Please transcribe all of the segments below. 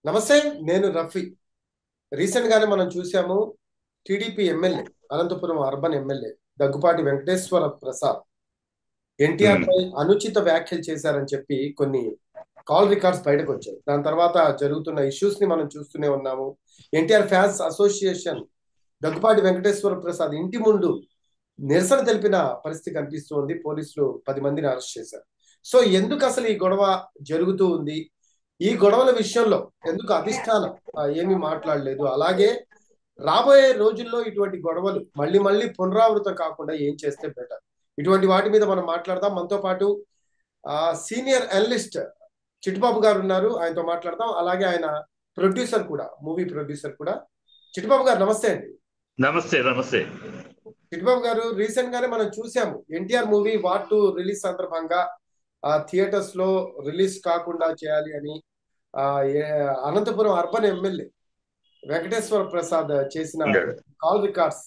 నమస్తే. నేను రఫీ. రీసెంట్ గానే మనం చూసాము. TDP MLA, Anantapuram urban MLA Daggubati Venkateswara Prasad NTR um, పై అనుచిత వ్యాఖ్యలు చేశారని చెప్పి కొన్ని కాల్ రికార్డ్స్ బయటకు వచ్చాయి. దాని తర్వాత జరుగుతున్న ఇష్యూస్ ని మనం చూస్తూనే ఉన్నాము. ఎన్టీఆర్ ఫ్యాన్స్ అసోసియేషన్ దగ్గుపాటి వెంకటేశ్వర ప్రసాద్ ఇంటి ముందు నిరసన తెలిపిన పరిస్థితి కనిపిస్తుంది. పోలీసులు 10 మందిని అరెస్ట్ చేశారు. సో ఎందుకు అసలు ఈ గొడవ జరుగుతూ ఉంది? ఈ గొడవల విషయంలో ఎందుకు అధిష్టానం ఏమీ మాట్లాడలేదు? అలాగే రాబోయే రోజుల్లో ఇటువంటి గొడవలు మళ్ళీ మళ్ళీ పునరావృతం కాకుండా ఏం చేస్తే బెటర్? ఇటువంటి వాటి మీద మనం మాట్లాడదాం. మనతో పాటు సీనియర్ అనలిస్ట్ చిట్టుబాబు గారు ఉన్నారు. ఆయనతో మాట్లాడదాం. అలాగే ఆయన ప్రొడ్యూసర్ కూడా, మూవీ ప్రొడ్యూసర్ కూడా. చిట్టుబాబు గారు నమస్తే అండి. నమస్తే నమస్తే. చిట్టుబాబు గారు, రీసెంట్ గానే మనం చూసాము NTR movie war two release సందర్భంగా థియేటర్స్ లో రిలీజ్ కాకుండా చేయాలి అని ఆ, అనంతపురం అర్బన్ ఎమ్మెల్యే వెంకటేశ్వర ప్రసాద్ చేసిన ఉండాడు. కాల్ రికార్డ్స్,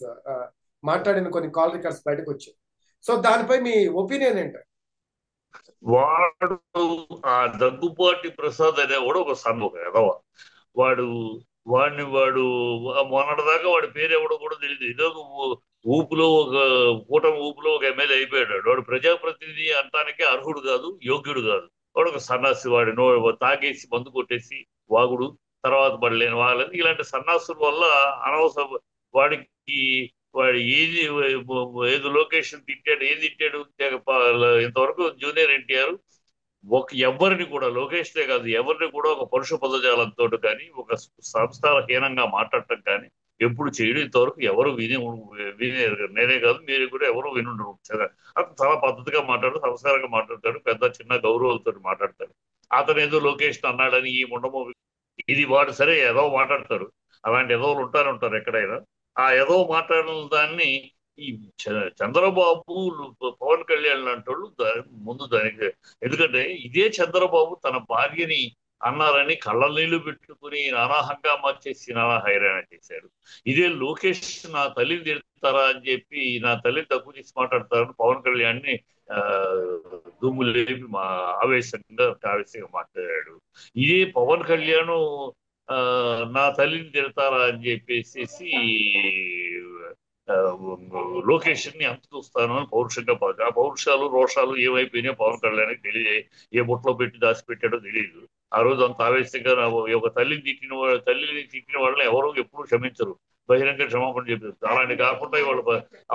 మాట్లాడిన కొన్ని కాల్ రికార్డ్స్ బయటకు వచ్చాయి. సో దానిపై మీ ఒపీనియన్ ఏంటి? వాడు ఆ దగ్గుపాటి ప్రసాద్ అనేవాడు ఒక ఒక ఎదవ. వాడు వాడు మొన్నటిదాకా వాడి పేరు ఎవడో కూడా తెలియదు. ఏదో ఊపులో ఒక కూటమి ఊపులో ఒక ఎమ్మెల్యే అయిపోయాడు. వాడు ప్రజాప్రతినిధి అంటానికి అర్హుడు కాదు, యోగ్యుడు కాదు. వాడు ఒక సన్నాసి. వాడి తాగేసి మందు కొట్టేసి వాగుడు, తర్వాత పడలేని వాళ్ళని ఇలాంటి సన్నాసుల వల్ల అనవసర వాడికి వాడు ఏది లొకేషన్ తిట్టాడు, ఏది తిట్టాడు ఇంతవరకు జూనియర్ ఎన్టీఆర్ ఎవరిని కూడా లోకేష్నే కాదు ఎవరిని కూడా ఒక పరుష పదజాలంతో కానీ ఒక సంస్థానహీనంగా మాట్లాడటం కానీ ఎప్పుడు చేయడం ఇంతవరకు ఎవరు వినే నేనే కాదు మీరు కూడా ఎవరు వినుండరు. అతను చాలా పద్ధతిగా మాట్లాడు, సంస్కారంగా మాట్లాడతాడు, పెద్ద చిన్న గౌరవాలతో మాట్లాడతాడు. అతను ఏదో లోకేష్ అన్నాడని ఈ ముండమో ఇది వాడు సరే ఏదో మాట్లాడతాడు. అలాంటి ఎదవలు ఉంటారు ఉంటారు ఎక్కడైనా. ఆ ఏదో మాట్లాడిన దాన్ని ఈ చంద్రబాబు, పవన్ కళ్యాణ్ లాంటి వాళ్ళు ముందు దానికి, ఎందుకంటే ఇదే చంద్రబాబు తన భార్యని అన్నారని కళ్ళ నీళ్లు పెట్టుకుని నానాహంగా మార్చేసి నానా హైరాణ చేశాడు. ఇదే లోకేష్ నా తల్లిని తిడతారా అని చెప్పి నా తల్లిని తక్కువ చేసి మాట్లాడతారని పవన్ కళ్యాణ్ని ఆ దుమ్ము లేపి ఆవేశంగా మాట్లాడాడు. ఇదే పవన్ కళ్యాణ్ ఆ నా తల్లిని తిడతారా అని చెప్పేసి ఆ, లోకేష్ ని అంత చూస్తాను అని పౌరుషంగా ఆ పౌరుషాలు రోషాలు ఏమైపోయినాయో పవన్ కళ్యాణ్కి తెలియదు. ఏ బుట్టలో పెట్టి దాచిపెట్టాడో తెలియదు. ఆ రోజు అంత ఆవేశంగా ఒక తల్లిని తిట్టిన వాళ్ళని ఎవరు ఎప్పుడూ క్షమించరు. బహిరంగ క్షమాపణ చెప్పారు. అలాంటి కాకుండా ఇవాళ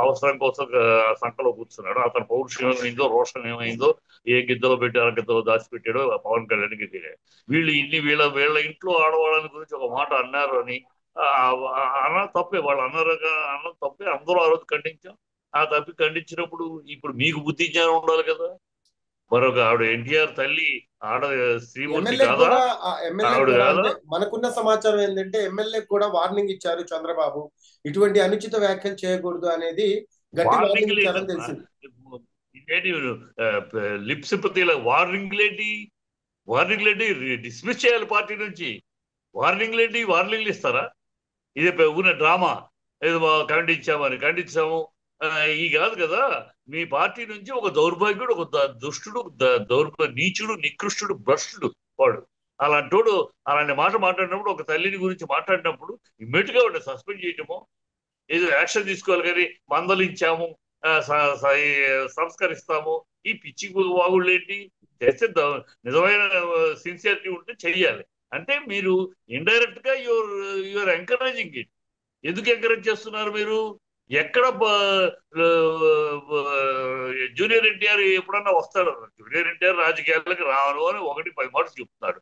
అవసరం కోసం సంకలో కూర్చున్నాడు. అతని పౌరుషం ఏమైందో, రోషం ఏమైందో, ఏ గిద్దలో పెట్టి అర గిద్దలో దాచిపెట్టాడో ఆ పవన్ కళ్యాణ్కి తెలియదు. వీళ్ళు ఇన్ని వీళ్ళ వీళ్ళ ఇంట్లో ఆడవాళ్ళని గురించి ఒక మాట అన్నారు అని అన్న తప్పే. వాళ్ళు అన్నారుగా అన్న తప్పే. అందరూ ఆ రోజు ఖండించాం. ఆ తప్పి ఖండించినప్పుడు ఇప్పుడు మీకు బుద్ధి జ్ఞానం ఉండాలి కదా. మరొక ఆవిడ ఎన్టీఆర్ తల్లి ఆడ శ్రీమూర్తి ఎమ్మెల్యే కాదా? కూడా ఎమ్మెల్యే ఆవిడ కూడా కాదా? అంటే మనకున్న సమాచారం ఏంటంటే ఎమ్మెల్యే కూడా వార్నింగ్ ఇచ్చారు చంద్రబాబు. ఇటువంటి అనుచిత వ్యాఖ్యలు చేయకూడదు అనేది గట్టి వార్నింగ్ వార్నింగ్ ఇచ్చారని లేదమ్మా. తెలిసింది. ఇదేంటి లిప్ సింపతి వార్నింగ్ లేంటి? వార్నింగ్ లేంటి? డిస్మిస్ చేయాలి పార్టీ నుంచి. వార్నింగ్లు ఇస్తారా? ఇదే ఊరిన డ్రామా. ఏదో ఖండించాము. ఆ, ఈ కాదు కదా. మీ పార్టీ నుంచి ఒక దౌర్భాగ్యుడు, ఒక దుష్టుడు, నీచుడు, నికృష్టుడు, భ్రష్టుడు వాడు. అలాంటోడు అలాంటి మాట మాట్లాడినప్పుడు, ఒక తల్లిని గురించి మాట్లాడినప్పుడు ఇమ్మీడియట్ గా వాడిని సస్పెండ్ చేయటము, ఏదో యాక్షన్ తీసుకోవాలి. కానీ మందలించాము, ఈ సంస్కరిస్తాము, ఈ పిచ్చి వాగుళ్ళు ఏంటి? చేస్తే నిజమైన సిన్సియారిటీ ఉంటే చెయ్యాలి. అంటే మీరు ఇండైరెక్ట్ గా యువర్ ఎంకరేజింగ్ ఇట్. ఎందుకు ఎంకరేజ్ చేస్తున్నారు మీరు? ఎక్కడ జూనియర్ ఎన్టీఆర్ ఎప్పుడన్నా వస్తాడు? జూనియర్ ఎన్టీఆర్ రాజకీయాలకు రాను అని 1-10 మాటలు చెప్తున్నాడు.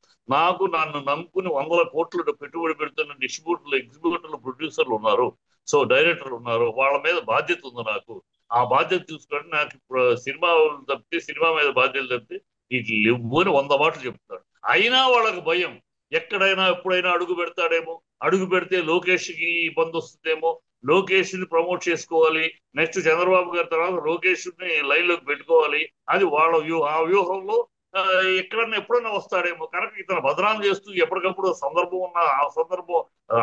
నన్ను నమ్ముకుని వందల కోట్లు పెట్టుబడి పెడుతున్న డిస్ట్రిబ్యూటర్లు, ఎగ్జిబ్యూటర్లు, ప్రొడ్యూసర్లు ఉన్నారు. సో డైరెక్టర్లు ఉన్నారు. వాళ్ళ మీద బాధ్యత ఉంది నాకు. ఆ బాధ్యత చూసుకొని నాకు ఇప్పుడు సినిమా మీద బాధ్యతలు తప్పితే ఇట్లా ఇవ్వు అని 100 మాటలు చెప్తాడు. అయినా వాళ్ళకి భయం. ఎక్కడైనా ఎప్పుడైనా అడుగు పెడతాడేమో, అడుగు పెడితే లోకేష్ కి ఇబ్బంది వస్తుందేమో, లోకేష్ ని ప్రమోట్ చేసుకోవాలి, నెక్స్ట్ చంద్రబాబు గారి తర్వాత లోకేష్ ని లైన్ లోకి పెట్టుకోవాలి. అది వాళ్ళ ఆ వ్యూహంలో ఎక్కడన్నా ఎప్పుడన్నా వస్తాడేమో కనుక ఇతను బదనాం చేస్తూ ఎప్పటికప్పుడు సందర్భం ఉన్న ఆ సందర్భం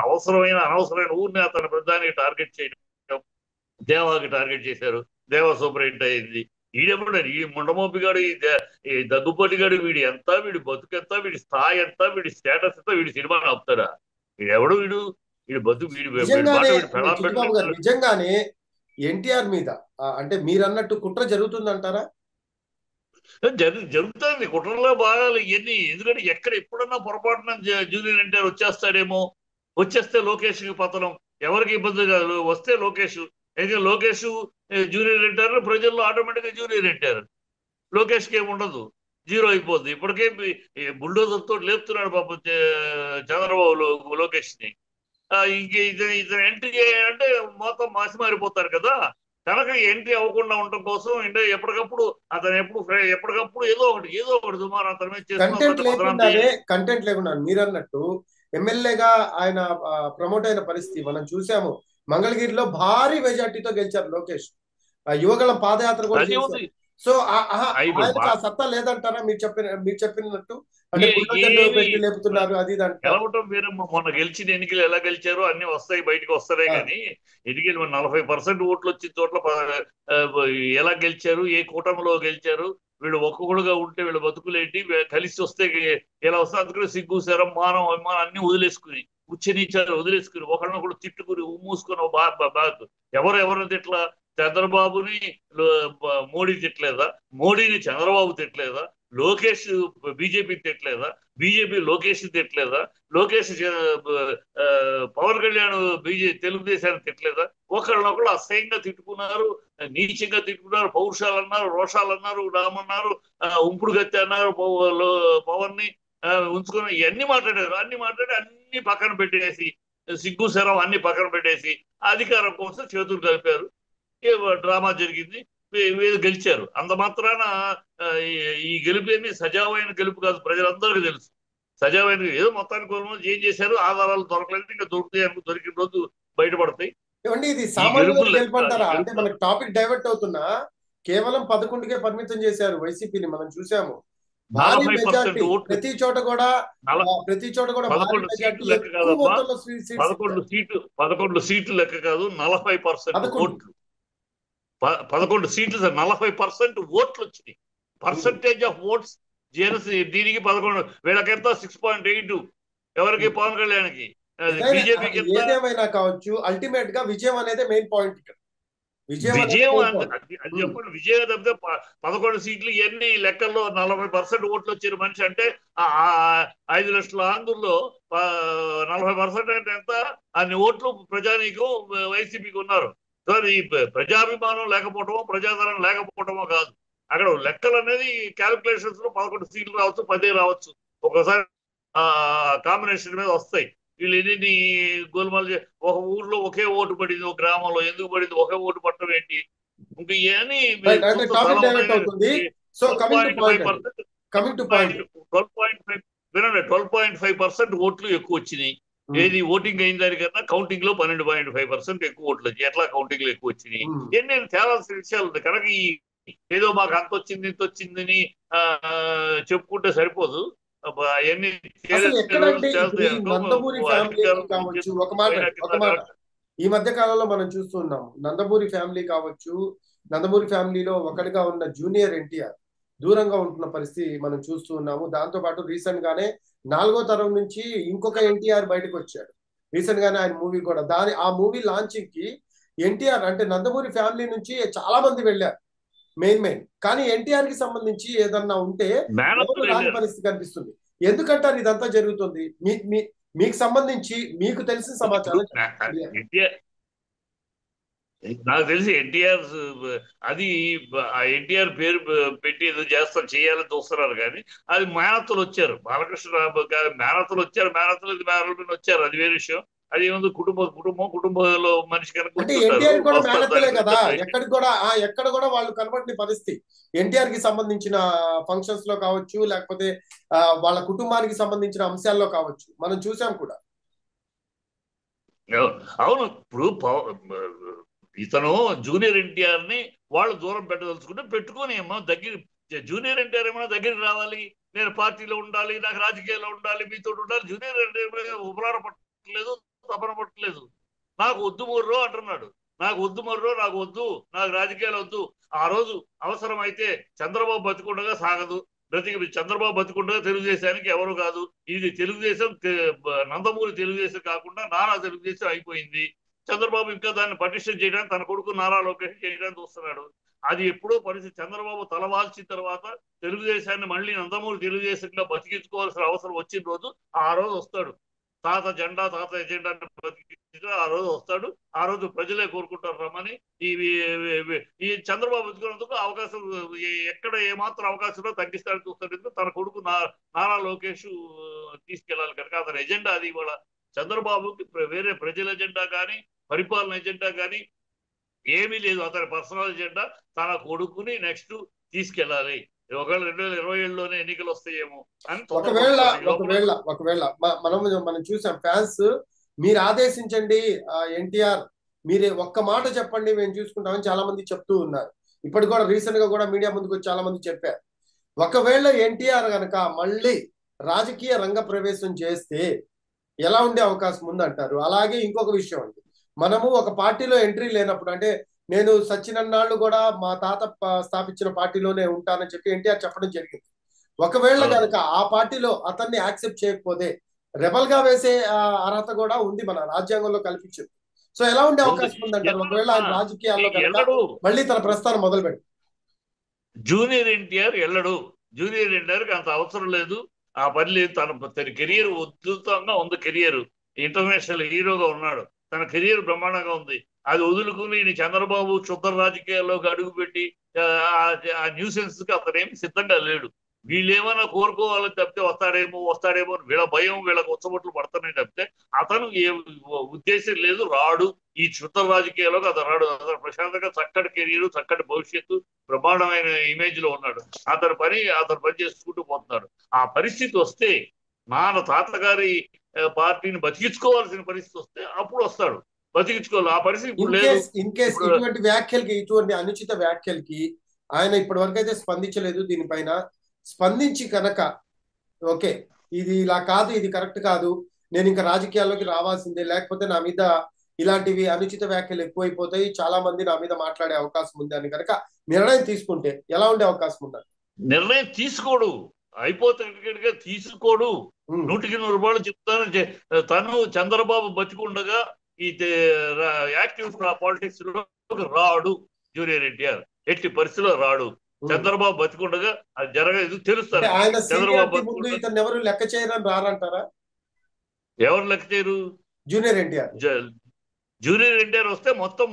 అవసరమైన అనవసరమైన ఊరిని అతని ప్రధానికి టార్గెట్ చేయడం. దేవాకి టార్గెట్ చేశారు. దేవా సూపరింట్ అయింది. ఈడెప్పుడు ఈ ముండమోపిగాడు ఈ దగ్గుపాటిగాడు వీడి బతుకు ఎంత, వీడి స్థాయి ఎంత, వీడి స్టేటస్ ఎంత, వీడి సినిమాని ఆపుతాడా? వీడెవడు వీడు? వీడి మాట నిజంగానే వీడి పెళ్ళాం చిట్టిబాబు గారు, పెట్టలేదు. నిజంగానే ఎన్టీఆర్ మీద అంటే మీరు అన్నట్టు కుట్ర జరుగుతుందంటారా? జరుగుతుంది కుట్రలో భాగాలు ఇవన్నీ. ఎందుకంటే ఎప్పుడన్నా పొరపాటున జూనియర్ ఎన్టీఆర్ వచ్చేస్తాడేమో, వచ్చేస్తే లోకేష్ కి పతనం, ఎవరికి ఇబ్బంది కాదు. వస్తే లోకేష్, ఎందుకంటే లోకేష్ జూనియర్ ఎన్టీఆర్ ప్రజల్లో ఆటోమేటిక్ గా జూనియర్ ఎన్టీఆర్, లోకేష్ కి ఏమి ఉండదు, జీరో అయిపోద్ది. ఇప్పటికే బుల్డోజర్ తోటి లేపుతున్నాడు పాపం చంద్రబాబు లోకేష్ ని. ఇంక ఇతను ఎంట్రీ చేయాలంటే మొత్తం మాసి మారిపోతారు కదా. కనుక ఎంట్రీ అవ్వకుండా ఉండటం కోసం అంటే ఎప్పటికప్పుడు అతను ఎప్పటికప్పుడు ఏదో ఒకటి సుమారు అతని మీద చేస్తున్న అతన్ని బదనాం చేయాలి. కంటెంట్ లేకుండా మీరు అన్నట్టు ఎమ్మెల్యేగా ఆయన ప్రమోట్ అయిన పరిస్థితి మనం చూసాము. మంగళగిరిలో భారీ మెజార్టీతో గెలిచారు లోకేష్. యువగళం పాదయాత్ర కూడా అది ఉంది. చేశారు. సో ఇప్పుడు ఆయనకు ఆ సత్తా లేదంటారా? మీరు చెప్పినట్టు అంటే బుల్డోజర్లు ఏమి పెట్టి లేపుతున్నారు అది ఇది అంటారు. గెలవటం వేరే. మొన్న గెలిచిన ఎన్నికలు ఎలా గెలిచారో అన్ని వస్తాయి, బయటకు వస్తాయి. కానీ ఎన్నికలు 40% ఓట్లు వచ్చిన చోట్ల ఆ, ఎలా గెలిచారు, ఏ కూటమిలో గెలిచారు, వీళ్ళు ఒక్కొక్కడుగా ఉంటే వీళ్ళ బతుకులేంటి, కలిసి వస్తే ఎలా వస్తే, అందుకని సిగ్గు శరం మానం అభిమానం అన్ని వదిలేసుకుని, ఉచ్చనీచారు వదిలేసుకుని, ఒకరినొకరు తిట్టుకుని మూసుకుని ఎవరెవరిని తిట్లా? చంద్రబాబుని మోడీ తిట్టలేదా? మోడీని చంద్రబాబు తిట్టలేదా? లోకేష్ బీజేపీ తిట్టలేదా? బీజేపీ లోకేష్ తిట్టలేదా? లోకేష్ ఆ, పవన్ కళ్యాణ్ తెలుగుదేశాన్ని తిట్టలేదా? ఒకళ్ళనొకళ్ళు అసహ్యంగా తిట్టుకున్నారు, నీచంగా తిట్టుకున్నారు, పౌరుషాలు అన్నారు, రోషాలు అన్నారు, రామన్నారు, ఉంపుడు గత్తి అన్నారు పవన్ ని ఉంచుకుని, ఇవన్నీ మాట్లాడారు. అన్ని మాట్లాడి అన్ని పక్కన పెట్టేసి, సిగ్గు శరం అన్ని పక్కన పెట్టేసి అధికారం కోసం చేతులు కలిపారు. డ్రామా జరిగింది, వీళ్ళు గెలిచారు. అంత మాత్రాన ఈ గెలుపు ఏమి సజావైన గెలుపు కాదు, ప్రజలందరికీ తెలుసు. సజావైన ఏదో మొత్తానికి ఏం చేశారు, ఆధారాలు దొరకలేదు, ఇంకా దొరుకుతాయి అనుకో, దొరికిన రోజు బయటపడతాయి. ఏమండి ఇది ఈ సామాన్యుల గెలుపులు గెలుపంటారా? అంటే మనకి టాపిక్ డైవర్ట్ అవుతున్నా, కేవలం 11కే పరిమితం చేశారు వైసీపీని. మనం చూసాము భారీ 40% మెజార్టీ ఓట్లు, ప్రతి చోట కూడా భారీ 11 మెజార్టీ సీట్లు లెక్క ఎక్కువ కాదమ్మా. మొత్తంలో సీట్స్ ఇచ్చారు. 11 సీట్లు లెక్క కాదు, 40% 11. ఓట్లు. 11 సీట్లు సార్, 40% ఓట్లు వచ్చినాయి. పర్సంటేజ్ ఆఫ్ ఓట్స్ జనసీ దీనికి 11, వీళ్ళకెంత 6.8, ఎవరికి? పవన్ కళ్యాణ్కి. బీజేపీకి ఎంత? ఏదేమైనా కావచ్చు, అల్టిమేట్ గా విజయం అనేది మెయిన్ పాయింట్ ఇక్కడ. విజయం అనేది విజయం మెయిన్ పాయింట్. అది చెప్పండి. విజయం తప్పితే 11 సీట్లు ఎన్ని లెక్కల్లో 40% ఓట్లు వచ్చిన మనిషి అంటే 5 లక్షల ఆంధ్రుల్లో 40% అంటే ఎంత? అన్ని ఓట్లు ప్రజానీకం వైసీపీకి ఉన్నారు. సో ఈ ప్రజాభిమానం లేకపోవటమో, ప్రజాదరణ లేకపోవటమో కాదు. అక్కడ లెక్కలు అనేది క్యాలిక్యులేషన్స్ లో 11 సీట్లు రావచ్చు, 10 రావచ్చు, ఒకసారి కాంబినేషన్ మీద వస్తాయి. వీళ్ళు ఎన్ని గోల్మాల్ ఒక ఊర్లో ఒకే ఓటు పడింది, ఒక గ్రామంలో ఎందుకు పడింది, ఒకే ఓటు పట్టడం ఏంటి, ఇంకా ఇవన్నీ అంటే టాపిక్ డైవర్ట్ అవుతుంది. సో కమింగ్ టు పాయింట్ అండి, కమింగ్ టు పాయింట్. 12.5 వినండి, 12.5% ఓట్లు ఎక్కువ వచ్చినాయి. ఏది ఓటింగ్ అయిన దానికన్నా కౌంటింగ్ లో 12.5% ఎక్కువ ఓట్లు వచ్చాయి. ఎట్లా కౌంటింగ్ లో ఎక్కువ వచ్చినాయి? ఎన్ని తేలాల్సిన విషయాలు ఉంది. కనుక ఏదో మాకు అంత వచ్చింది ఇంత వచ్చిందని చెప్పుకుంటే సరిపోదు. అవన్నీ అసలు ఎక్కడంటే ఇప్పుడు ఈ నందమూరి ఫ్యామిలీ కావచ్చు, ఒక మాట ఈ మధ్య కాలంలో మనం చూస్తున్నాం, నందమూరి ఫ్యామిలీ కావచ్చు, నందమూరి ఫ్యామిలీలో ఒకటిగా ఉన్న జూనియర్ ఎన్టీఆర్ దూరంగా ఉంటున్న పరిస్థితి మనం చూస్తూ ఉన్నాము. దాంతో పాటు రీసెంట్ గానే 4వ తరం నుంచి ఇంకొక ఎన్టీఆర్ బయటకు వచ్చాడు. రీసెంట్ గానే ఆయన మూవీ కూడా, ఆ మూవీ లాంచింగ్ కి ఎన్టీఆర్ అంటే నందమూరి ఫ్యామిలీ నుంచి చాలా మంది వెళ్ళారు మెయిన్. కానీ ఎన్టీఆర్ కి సంబంధించి ఏదన్నా ఉంటే ఎవరు రాని పరిస్థితి కనిపిస్తుంది. ఎందుకంటారు ఇదంతా జరుగుతుంది? మీకు సంబంధించి మీకు తెలిసిన సమాచారం. నాకు తెలిసి ఎన్టీఆర్ అది ఎన్టీఆర్ పేరు పెట్టి ఏదో చేయాలని చూస్తున్నారు. కానీ అది మేనత్తలు వచ్చారు, బాలకృష్ణ మేనత్తలు వచ్చారు, మేనత్తలు వచ్చారు, అది వేరే విషయం. అది ఏముంది, కుటుంబంలో మనిషి కనుక కదా. ఎక్కడ కూడా వాళ్ళు కనబడిన పరిస్థితి. ఎన్టీఆర్ కి సంబంధించిన ఫంక్షన్స్ లో కావచ్చు, లేకపోతే వాళ్ళ కుటుంబానికి సంబంధించిన అంశాల్లో కావచ్చు, మనం చూసాం కూడా. అవును, ఇప్పుడు ఇతను జూనియర్ ఎన్టీఆర్ ని వాళ్ళు దూరం పెట్టదలుచుకుంటే పెట్టుకొని ఏమో దగ్గర, జూనియర్ ఎన్టీఆర్ ఏమన్నా దగ్గరికి రావాలి, నేను పార్టీలో ఉండాలి, నాకు రాజకీయాల్లో ఉండాలి, మీతో ఉండాలి. జూనియర్ ఎన్టీఆర్ ఉపలార పట్టలేదు, తపన పట్టలేదు. నాకు వద్దు మూర్రో అంటున్నాడు. నాకు వద్దు మర్రో, నాకు వద్దు, నాకు రాజకీయాలు వద్దు. ఆ రోజు అవసరమైతే చంద్రబాబు బతికుండగా సాగదు, చంద్రబాబు బతికుండగా తెలుగుదేశానికి ఎవరు కాదు. ఇది తెలుగుదేశం, నందమూరి తెలుగుదేశం కాకుండా నారా తెలుగుదేశం అయిపోయింది. చంద్రబాబు ఇంకా దాన్ని పటిష్టం చేయడానికి తన కొడుకు నారా లోకేష్ చేయడానికి చూస్తున్నాడు. అది ఎప్పుడో పరిస్థితి. చంద్రబాబు తలవాల్చిన తర్వాత తెలుగుదేశాన్ని మళ్ళీ నందమూరి తెలుగుదేశంగా బతికించుకోవాల్సిన అవసరం వచ్చిన రోజు ఆ రోజు వస్తాడు. తాత జెండా, తాత ఎజెండా బతికించుకో ఆ రోజు వస్తాడు. ఆ రోజు ప్రజలే కోరుకుంటారు రమ్మని. ఈ చంద్రబాబు బతుకున్నందుకు అవకాశం ఎక్కడ ఏమాత్రం అవకాశంలో తగ్గిస్తాడని చూస్తాడు. ఎందుకు తన కొడుకు నారా లోకేష్ తీసుకెళ్లాలి కనుక అతని ఎజెండా అది. ఇవాళ చంద్రబాబుకి వేరే ప్రజల ఎజెండా కానీ పరిపాలన ఎజెండా కానీ ఏమీ లేదు. అతని పర్సనల్ ఎజెండా తన కొడుకుని నెక్స్ట్ తీసుకెళ్ళాలి. ఒకవేళ 2027లోనే ఎన్నికలు వస్తాయేమో అని ఒకవేళ మనం చూసాం ఫ్యాన్స్ మీరు ఆదేశించండి ఎన్టీఆర్, మీరే ఒక్క మాట చెప్పండి మేము చూసుకుంటామని చాలా మంది చెప్తూ ఉన్నారు. ఇప్పటి కూడా రీసెంట్ గా కూడా మీడియా ముందుకు వచ్చి చాలా మంది చెప్పారు. ఒకవేళ ఎన్టీఆర్ గనక మళ్ళీ రాజకీయ రంగ ప్రవేశం చేస్తే ఎలా ఉండే అవకాశం ఉంది అంటారు? అలాగే ఇంకొక విషయం అండి, మనము ఒక పార్టీలో ఎంట్రీ లేనప్పుడు, అంటే నేను సచ్చినన్నాళ్ళు కూడా మా తాత స్థాపించిన పార్టీలోనే ఉంటానని చెప్పి ఎన్టీఆర్ చెప్పడం జరిగింది. ఒకవేళ కనుక ఆ పార్టీలో అతన్ని యాక్సెప్ట్ చేయకపోతే రెబల్ గా వేసే అర్హత కూడా ఉంది, మన రాజ్యాంగంలో కల్పించింది. సో ఎలా ఉండే అవకాశం ఉందంటారు ఒకవేళ ఆయన రాజకీయాల్లో కనుక మళ్ళీ తన ప్రస్థానం మొదలు పెట్టి? జూనియర్ ఎన్టీఆర్ వెళ్ళడు. జూనియర్ ఎన్టీఆర్కి అంత అవసరం లేదు, ఆ పని లేదు. తన కెరియర్ ఉధృతంగా ఉంది. కెరియర్ ఇంటర్నేషనల్ హీరోగా ఉన్నాడు. తన కెరియర్ బ్రహ్మాండంగా ఉంది. అది వదులుకుని చంద్రబాబు క్షుద్ర రాజకీయాల్లోకి అడుగుపెట్టి ఆ న్యూసెన్స్ కి అతనేమి సిద్ధంగా లేడు. వీళ్ళేమైనా కోరుకోవాలని తప్పితే వస్తాడేమో వీళ్ళ భయం, వీళ్ళకి ఉచ్చబొట్లు పడుతున్నాయి తప్పితే అతను ఏ ఉద్దేశం లేదు, రాడు. ఈ క్షుద్ర రాజకీయాల్లోకి అతను రాడు. అతను ప్రశాంతంగా చక్కటి కెరీర్, చక్కటి భవిష్యత్తు, బ్రహ్మాండమైన ఇమేజ్ లో ఉన్నాడు. అతని పని చేసుకుంటూ పోతున్నాడు. ఆ పరిస్థితి వస్తే, తాతగారి పార్టీని బతికించుకోవాల్సిన పరిస్థితి వస్తే అప్పుడు వస్తాడు. బతికించుకోవాలి. ఆ పరిస్థితి ఇప్పుడు లేదు. ఇటువంటి వ్యాఖ్యలకి, ఇటువంటి అనుచిత వ్యాఖ్యలకి ఆయన ఇప్పటి వరకు అయితే స్పందించలేదు. దీనిపైన స్పందించి కనుక ఓకే ఇది ఇలా కాదు, ఇది కరెక్ట్ కాదు, నేను ఇంకా రాజకీయాల్లోకి రావాల్సిందే, లేకపోతే నా మీద ఇలాంటివి అనుచిత వ్యాఖ్యలు ఎక్కువైపోతాయి, చాలా మంది నా మీద మాట్లాడే అవకాశం ఉంది అని కనుక నిర్ణయం తీసుకుంటే ఎలా ఉండే అవకాశం ఉండాలి? నిర్ణయం తీసుకోడు, అయిపోతే తీసుకోడు. 100% చెప్తాను. తను చంద్రబాబు బతికుండగా ఈ యాక్టివ్ పాలిటిక్స్ లో రాడు. జూనియర్ ఎన్టీఆర్ ఎట్టి పరిస్థితిలో రాడు. చంద్రబాబు బతికుండగా అది జరగదు, తెలుస్తారు. చంద్రబాబు ఇతను ఎవరు లెక్క చేయరని రారంటారా? ఎవరు లెక్క చేయరు? జూనియర్ ఎన్టీఆర్. జూనియర్ ఎన్టీఆర్ వస్తే మొత్తం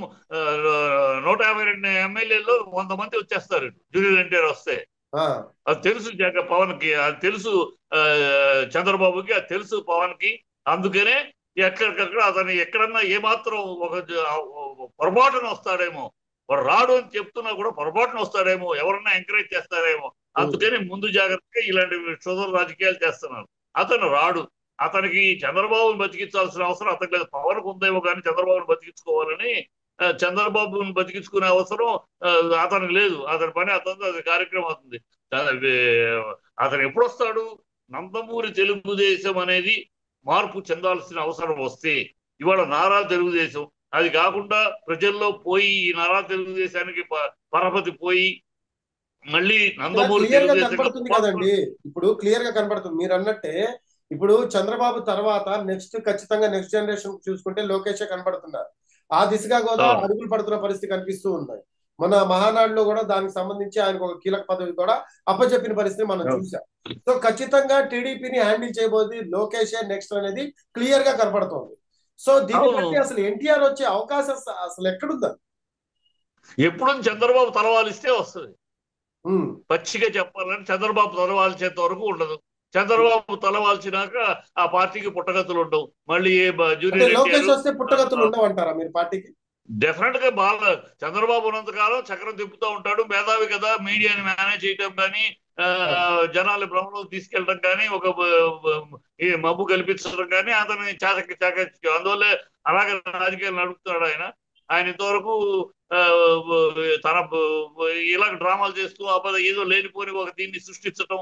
152 ఎమ్మెల్యేలు 100 మంది వచ్చేస్తారు జూనియర్ ఎన్టీఆర్ వస్తే. అది తెలుసు పవన్ కి, అది తెలుసు చంద్రబాబుకి, అది తెలుసు పవన్ కి. అందుకనే ఎక్కడికక్కడ అతను ఎక్కడన్నా ఏమాత్రం ఒక పొరపాటున వస్తాడేమో, వాడు రాడు అని చెప్తున్నా కూడా పొరపాటున వస్తాడేమో, ఎవరన్నా ఎంకరేజ్ చేస్తారేమో, అందుకని ముందు జాగ్రత్తగా ఇలాంటి క్షుద్ర రాజకీయాలు చేస్తున్నారు. అతను రాడు. అతనికి చంద్రబాబుని బతికించాల్సిన అవసరం అతనికి లేదు. పవన్కు ఉందేమో కానీ చంద్రబాబుని బతికించుకోవాలని, చంద్రబాబుని బతికించుకునే అవసరం అతనికి లేదు. అతని పని అది కార్యక్రమం అవుతుంది. అతను ఎప్పుడు వస్తాడు? నందమూరి తెలుగుదేశం అనేది మార్పు చెందాల్సిన అవసరం వస్తే, ఇవాళ నారా తెలుగుదేశం అది కాకుండా ప్రజల్లో పోయి ఈ నారా తెలుగుదేశానికి పరపతి పోయి మళ్ళీ నందమూరి కనబడుతుంది కదండి. ఇప్పుడు క్లియర్ గా కనబడుతుంది మీరు అన్నట్టే. ఇప్పుడు చంద్రబాబు తర్వాత ఖచ్చితంగా నెక్స్ట్ జనరేషన్ చూసుకుంటే లోకేష్ కనబడుతున్నారు. ఆ దిశగా కూడా అడుగులు పడుతున్న పరిస్థితి కనిపిస్తూ ఉన్నాయి. మన మహానాడులో కూడా దానికి సంబంధించి ఆయనకు ఒక కీలక పదవి కూడా అప్పచెప్పిన పరిస్థితి మనం చూసాం. సో ఖచ్చితంగా టీడీపీని హ్యాండిల్ చేయబోతుంది లోకేష్ నెక్స్ట్ అనేది క్లియర్ గా కనపడుతోంది. సో దీన్ని బట్టి అసలు ఎన్టీఆర్ వచ్చే అవకాశం అసలు ఎక్కడుందా? ఎప్పుడు చంద్రబాబు తలవాలిస్తే వస్తుంది. పచ్చిగా చెప్పాలని చంద్రబాబు తలవాల్చేంత వరకు ఉండదు. చంద్రబాబు తలవాల్చినాక ఆ పార్టీకి పుట్టగతులు ఉండవు. మళ్ళీ జూనియర్ లోకేష్ వస్తే పుట్టగతులు ఉండవు అంటారా మీరు పార్టీకి? డెఫినెట్ గా బాగా చంద్రబాబు ఉన్నంతకాలం చక్రం తిప్పుతూ ఉంటాడు. మేధావి కదా, మీడియాని మేనేజ్ చేయడం కానీ, జనాలు భ్రమలోకి తీసుకెళ్ళడం కానీ, ఒక మబ్బు కల్పించడం కానీ అతని అందువల్లే అలాగే రాజకీయాలు నడుపుతున్నాడు ఆయన. ఆయన ఇంతవరకు ఆ, తన ఇలా డ్రామాలు చేస్తూ ఏదో లేనిపోని ఒక దీన్ని సృష్టించడం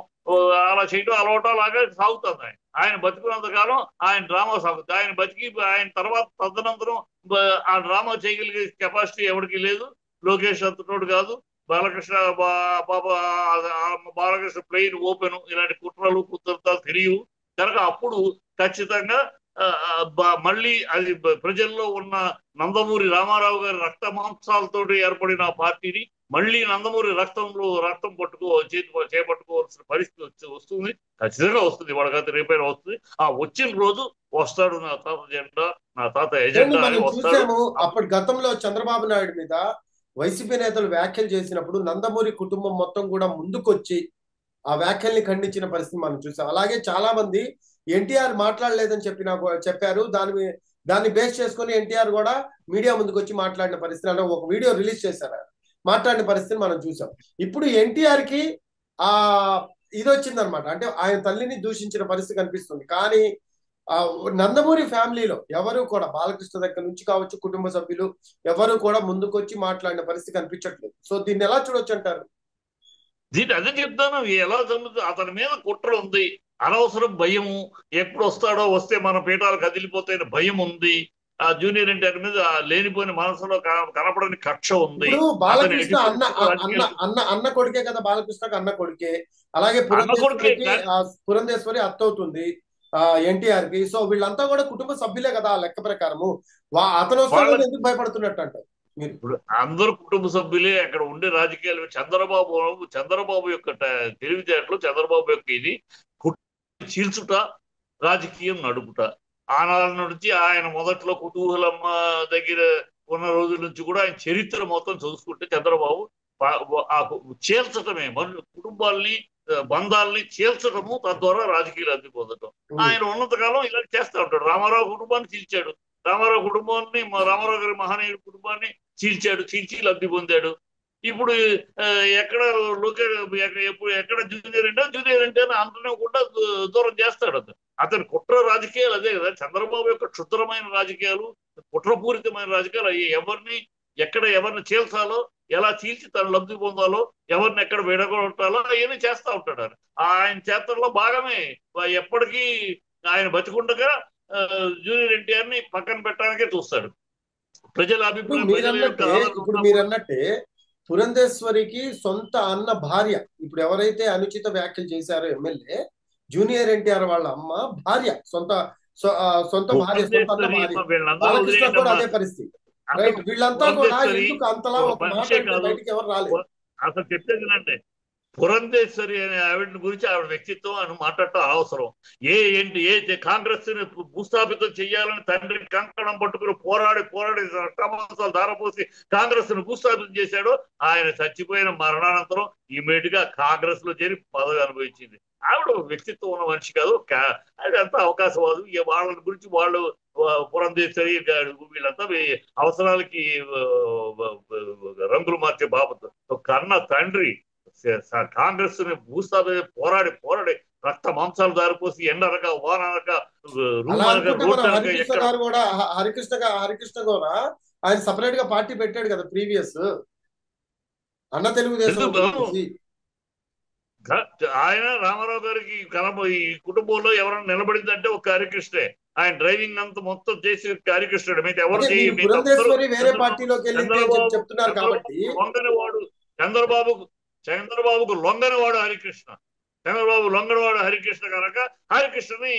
అలా చేయడం అలవాటు అలాగే సాగుతుంది. ఆయన బతికినంత కాలం ఆయన డ్రామా సాగుతుంది. ఆయన బతికి ఆయన తర్వాత తదనంతరం ఆ డ్రామా చేయగలిగే కెపాసిటీ ఎవరికి లేదు. లోకేష్ అంతటోడు కాదు. బాలకృష్ణ బాలకృష్ణ ప్లెయిన్ ఓపెన్ ఇలాంటి కుట్రలు కుతంత్రాలు తెలియవు కనుక అప్పుడు ఖచ్చితంగా మళ్ళీ అది ప్రజల్లో ఉన్న నందమూరి రామారావు గారి రక్త మాంసాలతో ఏర్పడిన పార్టీని మళ్ళీ నందమూరి రక్తం చేపట్టుకోవాల్సిన పరిస్థితి వస్తుంది. ఖచ్చితంగా వస్తుంది. వాళ్ళకైతే రేపైనా వస్తుంది. ఆ వచ్చిన రోజు వస్తాడు నా తాత జెండా, నా తాత ఎజెండా అని వస్తాడు. అప్పటి గతంలో చంద్రబాబు నాయుడు మీద వైసీపీ నేతలు వ్యాఖ్యలు చేసినప్పుడు నందమూరి కుటుంబం మొత్తం కూడా ముందుకొచ్చి ఆ వ్యాఖ్యల్ని ఖండించిన పరిస్థితి మనం చూసాం. అలాగే చాలా మంది ఎన్టీఆర్ మాట్లాడలేదని చెప్పారు. దాన్ని బేస్ చేసుకుని ఎన్టీఆర్ కూడా మీడియా ముందుకు వచ్చి మాట్లాడిన పరిస్థితి, అంటే ఒక వీడియో రిలీజ్ చేశారు, మాట్లాడిన పరిస్థితిని మనం చూసాం. ఇప్పుడు ఎన్టీఆర్ కి ఆ ఇది వచ్చిందనమాట, అంటే ఆయన తల్లిని దూషించిన పరిస్థితి కనిపిస్తుంది. కానీ నందమూరి ఫ్యామిలీలో ఎవరు కూడా బాలకృష్ణ దగ్గర నుంచి కావచ్చు కుటుంబ సభ్యులు ఎవరు కూడా ముందుకొచ్చి మాట్లాడిన పరిస్థితి కనిపించట్లేదు. సో దీన్ని ఎలా చూడొచ్చు అంటారు? దీన్ని అదే చెప్తాను. ఎలా జరుగుతుంది, అతని మీద కుట్ర ఉంది, అనవసరం భయము, ఎప్పుడు వస్తాడో వస్తే మన పీఠాలు కదిలిపోతాయని భయం ఉంది. ఆ జూనియర్ ఎన్టీఆర్ మీద లేనిపోయిన మనసులో కనపడని కక్ష ఉంది. బాలకృష్ణ అన్న కొడుకే కదా, బాలకృష్ణకు అన్న కొడుకే. అలాగే పురంధేశ్వరి అత్త అవుతుంది ఎన్టీఆర్ కి. సో వీళ్ళంతా కూడా కుటుంబ సభ్యులే కదా లెక్క ప్రకారము. అతను వస్తాడని ఎందుకు భయపడుతున్నట్టు అంటారు మీరు? ఇప్పుడు అందరు కుటుంబ సభ్యులే అక్కడ ఉండే రాజకీయాలు. చంద్రబాబు యొక్క తెలివితేటలు, చంద్రబాబు యొక్క ఇది చీల్చుట, రాజకీయం నడుపుట. ఆనాళ్ళ నుంచి ఆయన మొదట్లో కుతూహలమ్మ దగ్గర ఉన్న రోజుల నుంచి కూడా ఆయన చరిత్ర మొత్తం చూసుకుంటే చంద్రబాబు చీల్చటమే, కుటుంబాల్ని బంధాలని చీల్చటము, తద్వారా రాజకీయ లబ్ధి పొందటం. ఆయన ఉన్నంతకాలం ఇలా చేస్తూ ఉంటాడు. రామారావు కుటుంబాన్ని చీల్చాడు, రామారావు గారి మహనీయుడి కుటుంబాన్ని చీల్చి లబ్ధి పొందాడు. ఇప్పుడు ఎక్కడ ఎక్కడ జూనియర్ ఎన్టీఆర్ అంటనే కూడా దూరం చేస్తాడు. అతని కుట్ర రాజకీయాలు అదే కదా. చంద్రబాబు యొక్క క్షుద్రమైన రాజకీయాలు, కుట్రపూరితమైన రాజకీయాలు ఎవరిని చీల్చాలో, ఎలా చీల్చి తను లబ్ధి పొందాలో, ఎవరిని ఎక్కడ విడగొట్టాలో అవన్నీ చేస్తూ ఉంటాడు. ఆయన చేతల్లో భాగమే. ఎప్పటికీ ఆయన బతికుండగా జూనియర్ ఎన్టీఆర్ ని పక్కన పెట్టడానికే చూస్తాడు. ప్రజల అభిప్రాయం ఇప్పుడు మీరు అన్నట్టే పురంధేశ్వరికి సొంత అన్న భార్య, ఇప్పుడు ఎవరైతే అనుచిత వ్యాఖ్యలు చేశారో ఎమ్మెల్యే, జూనియర్ ఎన్టీఆర్ వాళ్ళ అమ్మ భార్య, సొంత భార్య, బాలకృష్ణ కూడా అదే పరిస్థితి. రైట్, వీళ్ళంతా కూడా ఎందుకు అంతలా ఒక మాట బయటికి ఎవరు రాలేదు? అసలు చెప్పేది పురంధేశ్వరి అనే ఆవిడ గురించి, ఆవిడ వ్యక్తిత్వం అని మాట్లాడటం అవసరం. కాంగ్రెస్ ని భూస్థాపితం చేయాలని తండ్రి కంకణం పట్టుకుని పోరాడి రక్తమాంసాలు ధారపోసి కాంగ్రెస్ ను భూస్థాపితం చేశాడో, ఆయన చచ్చిపోయిన మరణానంతరం ఇమీడియట్ గా కాంగ్రెస్ లో చేరి పదవి అనుభవించింది. ఆవిడ వ్యక్తిత్వం ఉన్న మనిషి కాదు. అదంతా అవకాశవాదు. వాళ్ళ గురించి వాళ్ళు పురంధేశ్వరి వీళ్ళంతా అవసరాలకి రంగులు మార్చే బాబు కన్న తండ్రి కాంగ్రెస్ ని భూస్థాపన పోరాడి రక్త మాంసాలు దారిపోసి ఎండనక వాననక హరికృష్ణ కూడా ఆయన సపరేట్ గా పార్టీ పెట్టాడు కదా ప్రీవియస్ అన్న తెలుగుదేశం. ఆయన రామారావు గారికి ఈ కుటుంబంలో ఎవరైనా నిలబడిందంటే ఒక హరికృష్ణే. ఆయన డ్రైవింగ్ అంతా మొత్తం చేసి హరికృష్ణుడు. మిగతా ఎవరు వేరే పార్టీలోకి చెప్తున్నారు కాబట్టి లొంగనివాడు చంద్రబాబుకు లొంగనివాడు హరికృష్ణ. చంద్రబాబు లొంగనివాడు హరికృష్ణ కనుక హరికృష్ణని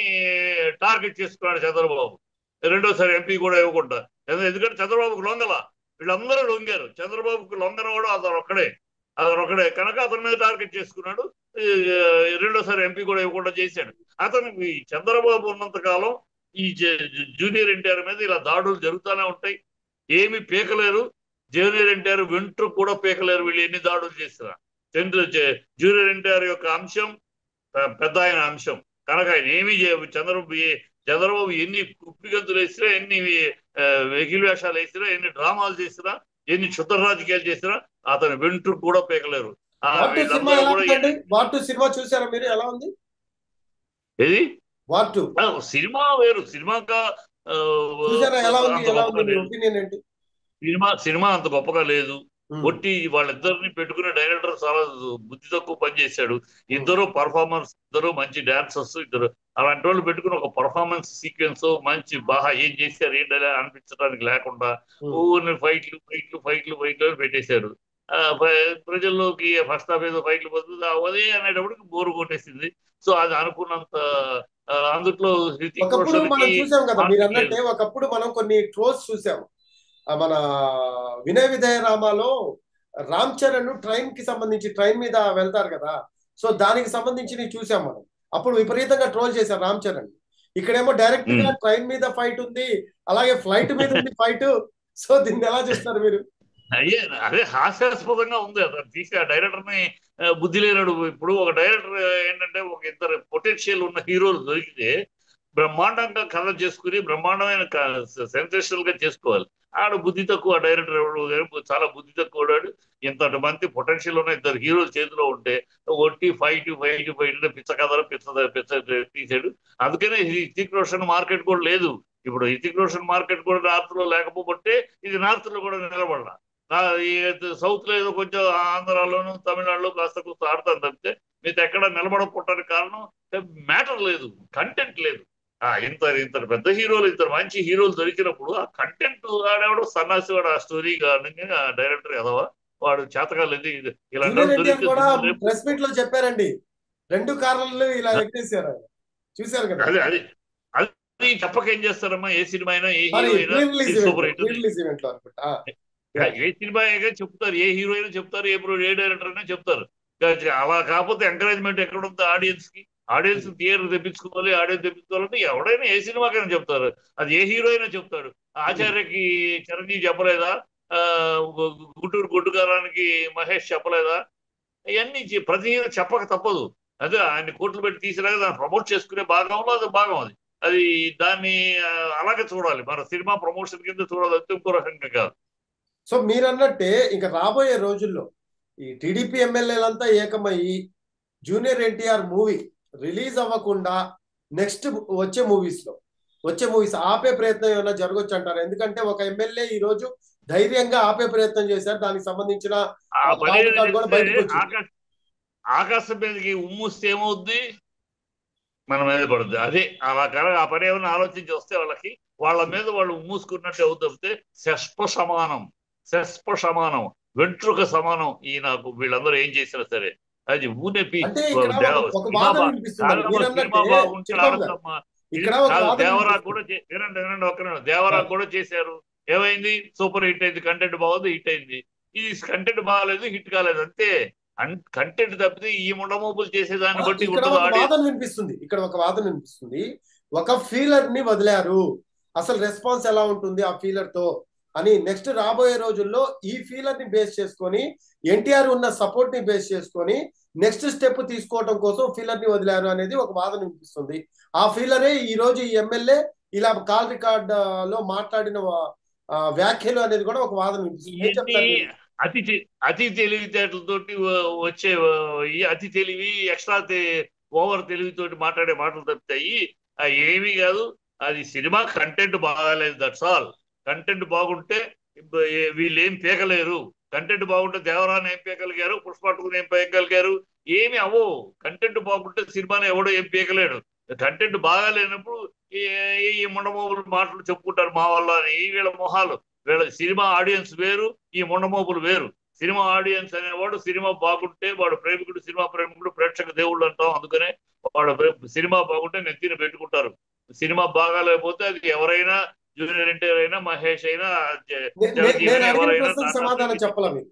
టార్గెట్ చేసుకున్నాడు చంద్రబాబు. రెండోసారి ఎంపీ కూడా ఇవ్వకుండా. ఎందుకంటే చంద్రబాబుకు లొంగల, వీళ్ళందరూ లొంగారు. చంద్రబాబుకు లొంగనివాడు అతను ఒక్కడే కనుక అతని మీద టార్గెట్ చేసుకున్నాడు. రెండోసారి ఎంపీ కూడా ఇవ్వకుండా చేశాడు. అతనికి చంద్రబాబు ఉన్నంత కాలం ఈ జూనియర్ ఎన్టీఆర్ మీద ఇలా దాడులు జరుగుతూనే ఉంటాయి. ఏమి పీకలేరు. జూనియర్ ఎన్టీఆర్ వెంట్రు కూడా పీకలేరు వీళ్ళు ఎన్ని దాడులు చేసినా. జూనియర్ ఎన్టీఆర్ యొక్క అంశం పెద్ద ఆయన అంశం కనుక ఆయన ఏమీ చంద్రబాబు ఎన్ని కుప్పిగంతులు వేసినా, ఎన్ని వెకిలి వేషాలు వేసినా, ఎన్ని డ్రామాలు చేసినా, ఎన్ని క్షుద్ర రాజకీయాలు చేసినా అతను వెంట్రు కూడా పీకలేరు. సినిమా చూసారా మీరు? ఎలా ఉంది ఏది వార్2 సినిమా? వేరు సినిమాగా ఎలా ఉంది? ఒపీనియన్ ఏంటి? సినిమా సినిమా అంత గొప్పగా లేదు. ఉమ్, ఒట్టి వాళ్ళిద్దరిని పెట్టుకునే డైరెక్టర్ చాలా బుద్ధి తక్కువ పని చేశాడు. ఉమ్, ఇద్దరు పర్ఫార్మెన్స్, ఇద్దరు మంచి డాన్సర్స్, ఇద్దరు అలాంటి వాళ్ళు పెట్టుకుని ఒక పర్ఫార్మెన్స్ సీక్వెన్స్ మంచి బాగా ఏం చేశారు ఏంటనే అనిపించడానికి లేకుండా ఉమ్. ఊరిని ఫైట్లు ఫైట్లు ఫైట్లు ఫైట్లు అని పెట్టేశారు. ప్రజల్లోకి ఫస్ట్ హాఫ్ ఏదో ఫైట్లు పోతుంది అదే అనేటప్పటికి బోరు కొట్టేసింది. సో అది అనుకున్నంత అందుట్లో హృతిక్ ఒకప్పుడు రోషన్ మనం కి చూసాం కదా, మీరు మార్కెట్ లేదు. అన్నట్టే ఒకప్పుడు మనం కొన్ని ట్రోల్స్ చూసాం. మన వినయ విధేయ రామాలో రామ్ చరణ్ ట్రైన్ కి సంబంధించి ట్రైన్ మీద వెళ్తారు కదా, సో దానికి సంబంధించి చూసాం మనం. అప్పుడు విపరీతంగా ట్రోల్ చేశారు రామ్ చరణ్. ఇక్కడేమో డైరెక్ట్ గా ఉమ్. ట్రైన్ మీద ఫైట్ ఉంది, అలాగే ఫ్లైట్ మీద ఉంది ఫైట్. సో దీన్ని ఎలా చూస్తారు మీరు? అయ్యే అదే హాస్యాస్పదంగా ఉంది అతను తీసి ఆ డైరెక్టర్ ని బుద్ధి లేనాడు. ఇప్పుడు ఒక డైరెక్టర్ ఏంటంటే ఒక ఇద్దరు పొటెన్షియల్ ఉన్న హీరోలు దొరికితే బ్రహ్మాండంగా కథ చేసుకుని బ్రహ్మాండమైన సెన్సేషనల్ గా చేసుకోవాలి. ఆడ బుద్ధి తక్కువ డైరెక్టర్ ఎవడు చాలా బుద్ధి తక్కువ వాడు. ఇంతటి మంది పొటెన్షియల్ ఉన్న ఇద్దరు హీరోలు చేతిలో ఉంటే ఒట్టి ఫైట్ ఫైట్ ఫైట్ పిచ్చ కథలు పిచ్చ పిచ్చ తీసాడు. అందుకనే హృతిక్ రోషన్ మార్కెట్ కూడా లేదు. ఇప్పుడు హృతిక్ రోషన్ మార్కెట్ కూడా నార్త్ లో లేకపోతే ఇది నార్త్ లో కూడా నిలబడాల. ఈ సౌత్ లో ఏదో కొంచెం ఆంధ్రాలోను తమిళనాడులో కాస్త కూస్త ఆడతాను తప్పితే మీతో ఎక్కడ నిలబడకపోవటానికి కారణం మ్యాటర్ లేదు, కంటెంట్ లేదు. ఇంత ఇంత పెద్ద హీరోలు ఇద్దరు మంచి హీరోలు దొరికినప్పుడు ఆ కంటెంట్ ఆడేవాడు సన్నాసి వాడు ఆ స్టోరీ కానీ ఆ డైరెక్టర్ ఎదవా వాడు చేతకాలేదు. ఇలాంటి జూనియర్ వాళ్ళు ఎన్టీఆర్ దొరికితే కూడా సినిమా రేపు ప్రెస్ మీట్ లో చెప్పారండి, రెండు కార్లు ఇలా ఎగరేశారు ఆయన. చూశారు కదా? అదే అది అది చెప్పక ఏం చేస్తారమ్మా? ఏ సినిమా అయినా ఏ సారీ, హీరో అయినా ప్రీ రిలీజ్ ఇది ఈవెంట్ సూపర్ లో, హిట్. ప్రీ రిలీజ్ ఈవెంట్ లో అనుకుంటా. యా. ఏ సినిమా అయినా చెప్తారు, ఏ హీరో అయినా చెప్తారు, ఏ డైరెక్టర్ అయినా చెప్తారు. అలా కాకపోతే ఎంకరేజ్మెంట్ ఎక్కడ ఉంది ఆడియన్స్ కి? ఆడియన్స్ థియేటర్ తెప్పించుకోవాలి, ఆడియన్స్ తెప్పించుకోవాలంటే ఎవడైనా ఏ సినిమాకైనా చెప్తారు. అది ఏ హీరో అయినా చెప్తాడు. ఆచార్యకి చిరంజీవి చెప్పలేదా? ఆ గుంటూరు గుడ్డుగారానికి మహేష్ చెప్పలేదా? ఇవన్నీ ప్రతి హీరో చెప్పక తప్పదు. అదే ఆయన కోట్లు పెట్టి తీసినాక దాన్ని ప్రమోట్ చేసుకునే భాగంలో అది భాగం అది. అది దాన్ని అలాగే చూడాలి. మన సినిమా ప్రమోషన్ కింద చూడాలి, అంతే ఇంకో రకంగా కాదు. సో మీరు అన్నట్టే ఇంకా రాబోయే రోజుల్లో ఈ టీడీపీ ఎమ్మెల్యేలంతా ఏకమయ్యి జూనియర్ ఎన్టీఆర్ మూవీ రిలీజ్ అవ్వకుండా నెక్స్ట్ వచ్చే మూవీస్ ఆపే ప్రయత్నం ఏమైనా జరగవచ్చు అంటారు? ఎందుకంటే ఒక ఎమ్మెల్యే ఈ రోజు ధైర్యంగా ఆపే ప్రయత్నం చేశారు, దానికి సంబంధించిన ఆ పని కాల్ ఏదో రికార్డ్ కూడా చెప్తే బయటకు వచ్చింది. ఆకాశం మీదకి ఉమ్మూస్తే ఏమవుద్ది? మన మీద పడుద్ది. అదే అలా కనుక ఆ పని ఏమైనా ఆలోచించి వస్తే వాళ్ళకి వాళ్ళ మీద వాళ్ళు మూసుకున్నట్టు అవుతుంటే శస్ప సమానం, శస్ప సమానం, వెంట్రుక సమానం. ఈ నాకు వీళ్ళందరూ ఏం చేసినా సరే అది ఊనేపి అంటే ఇక్కడ ఒక సినిమా వాదన వినిపిస్తుందండి మీరు కాదమ్మా, సినిమా అన్నట్టే. బాగుంటే చిట్బాబు గారు, ఆడద్దమ్మా. ఇది ఇక్కడ ఒక కాదు, వాదన దేవరా కూడా వినిపిస్తుంది. వినండి వినండి ఒక్క నిమిషం. దేవరా కూడా చేశారు. ఏమైంది? సూపర్ హిట్ అయింది. కంటెంట్ బాగుంది, హిట్ అయింది. ఇది కంటెంట్ బాగాలేదు, హిట్ కాలేదు అంతే. కంటెంట్ తప్పితే ఈ ముండమోపులు చేసేదాన్ని బట్టి ఇక్కడ ఉండదు ఒక ఆడియన్స్. వాదన వినిపిస్తుంది. ఒక ఫీలర్ ని వదిలారు, అసలు రెస్పాన్స్ ఎలా ఉంటుంది ఆ ఫీలర్ తో అని. నెక్స్ట్ రాబోయే రోజుల్లో ఈ ఫీలర్ ని బేస్ చేసుకొని, ఎన్టీఆర్ ఉన్న సపోర్ట్ ని బేస్ చేసుకొని నెక్స్ట్ స్టెప్ తీసుకోవడం కోసం ఫీలర్ ని వదిలారు అనేది ఒక వాదన వినిపిస్తుంది. ఆ ఫీలరే ఈ రోజు ఈ ఎమ్మెల్యే ఇలా కాల్ రికార్డ్ లో మాట్లాడిన వ్యాఖ్యలు అనేది కూడా ఒక వాదన వినిపిస్తుంది. ఏం ఇవన్నీ చెప్తారు మీరు? అతి తెలివితేటలతోటి వచ్చే ఈ అతి తెలివి ఎక్స్ట్రా ఓవర్ తెలివితోటి మాట్లాడే మాటలు తప్పుతాయి. ఏమీ కాదు. అది సినిమా కంటెంట్ బాగాలేదు, దట్స్ ఆల్. కంటెంట్ బాగుంటే వీళ్ళు ఏం పీకలేరు. కంటెంట్ బాగుంటే దేవరాన్ని ఏం పీకగలిగారు, పుష్పట్టుకుని ఏం పీకగలిగారు? ఏమి అవ్వవు. కంటెంట్ బాగుంటే సినిమాని ఎవడో ఏం పీకలేడు. కంటెంట్ బాగా లేనప్పుడు ఈ ఈ ముండమోగులు మాటలు చెప్పుకుంటారు మా వల్ల అని. వీళ్ళ మొహాలు, వీళ్ళ సినిమా ఆడియన్స్ వేరు, ఈ ముండమోపులు వేరు. సినిమా ఆడియన్స్ అనేవాడు సినిమా బాగుంటే వాడు ప్రేమికుడు, సినిమా ప్రేమికుడు, ప్రేక్షక దేవుళ్ళు అంటాం. అందుకనే వాడు సినిమా బాగుంటే నెత్తిన పెట్టుకుంటారు. సినిమా బాగాలేకపోతే అది ఎవరైనా, జూనియర్ ఎన్టీఆర్ అయినా, మహేష్ అయినా, చిరంజీవి నేను అయినా, అడిగిన ఎవరైనా ప్రశ్నకు దాంట్లో సమాధానం చెప్పాల మీరు.